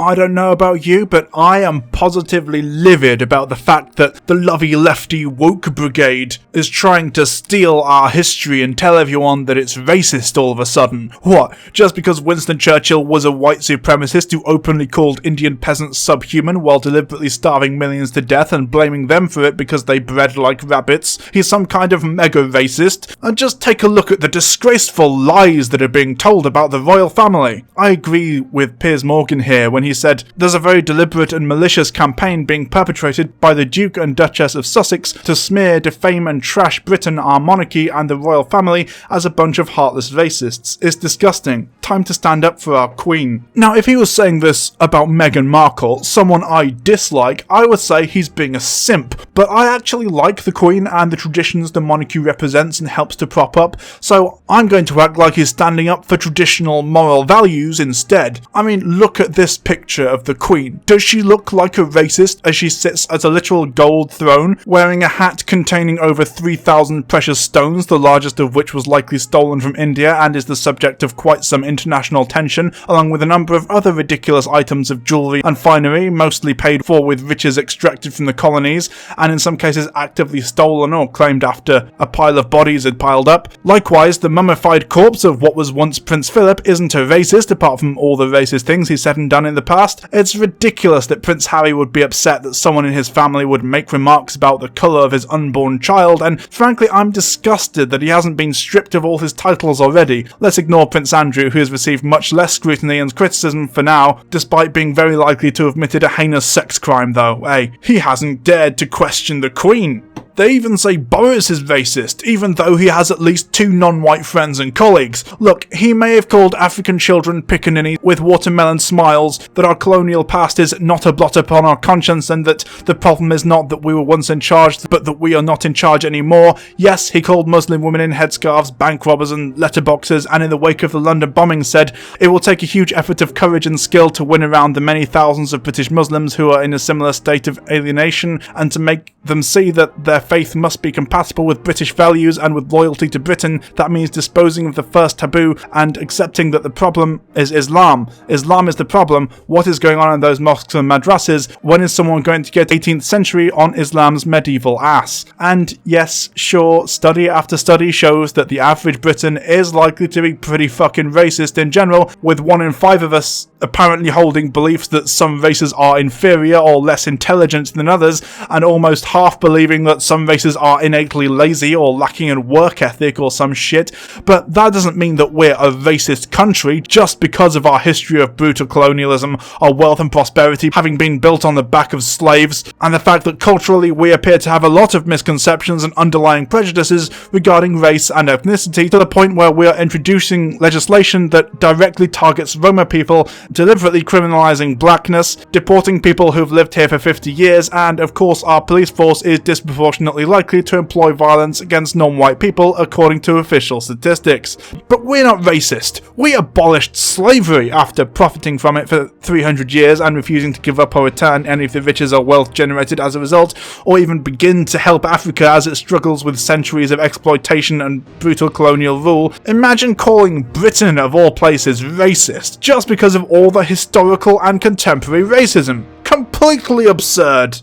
I don't know about you, but I am positively livid about the fact that the lovey lefty woke brigade is trying to steal our history and tell everyone that it's racist all of a sudden. What, just because Winston Churchill was a white supremacist who openly called Indian peasants subhuman while deliberately starving millions to death and blaming them for it because they bred like rabbits, he's some kind of mega racist? And just take a look at the disgraceful lies that are being told about the royal family. I agree with Piers Morgan here when he said, there's a very deliberate and malicious campaign being perpetrated by the Duke and Duchess of Sussex to smear, defame and trash Britain, our monarchy and the royal family as a bunch of heartless racists. It's disgusting. Time to stand up for our queen. Now, if he was saying this about Meghan Markle, someone I dislike, I would say he's being a simp. But I actually like the queen and the traditions the monarchy represents and helps to prop up, so I'm going to act like he's standing up for traditional moral values instead. I mean, look at this picture of the queen. Does she look like a racist as she sits at a literal gold throne, wearing a hat containing over 3,000 precious stones, the largest of which was likely stolen from India and is the subject of quite some international tension, along with a number of other ridiculous items of jewellery and finery, mostly paid for with riches extracted from the colonies, and in some cases actively stolen or claimed after a pile of bodies had piled up. Likewise, the mummified corpse of what was once Prince Philip isn't a racist, apart from all the racist things he's said and done in the past. It's ridiculous that Prince Harry would be upset that someone in his family would make remarks about the colour of his unborn child, and frankly I'm disgusted that he hasn't been stripped of all his titles already. Let's ignore Prince Andrew, who has received much less scrutiny and criticism for now, despite being very likely to have committed a heinous sex crime though. Hey, he hasn't dared to question the Queen. They even say Boris is racist, even though he has at least 2 non-white friends and colleagues. Look, he may have called African children pickaninny with watermelon smiles, that our colonial past is not a blot upon our conscience, and that the problem is not that we were once in charge, but that we are not in charge anymore. Yes, he called Muslim women in headscarves bank robbers and letterboxes, and in the wake of the London bombing said, it will take a huge effort of courage and skill to win around the many thousands of British Muslims who are in a similar state of alienation, and to make them see that their faith must be compatible with British values and with loyalty to Britain. That means disposing of the first taboo and accepting that the problem is Islam. Islam is the problem. What is going on in those mosques and madrasas? When is someone going to get 18th century on Islam's medieval ass? And yes, sure, study after study shows that the average Briton is likely to be pretty fucking racist in general, with 1 in 5 of us apparently holding beliefs that some races are inferior or less intelligent than others, and almost half believing that some races are innately lazy or lacking in work ethic or some shit. But that doesn't mean that we're a racist country just because of our history of brutal colonialism, our wealth and prosperity having been built on the back of slaves, and the fact that culturally we appear to have a lot of misconceptions and underlying prejudices regarding race and ethnicity, to the point where we are introducing legislation that directly targets Roma people, deliberately criminalising blackness, deporting people who've lived here for 50 years, and of course our police force is disproportionately likely to employ violence against non-white people according to official statistics. But we're not racist. We abolished slavery after profiting from it for 300 years and refusing to give up or return any of the riches or wealth generated as a result, or even begin to help Africa as it struggles with centuries of exploitation and brutal colonial rule. Imagine calling Britain, of all places, racist just because of all the historical and contemporary racism. Completely absurd.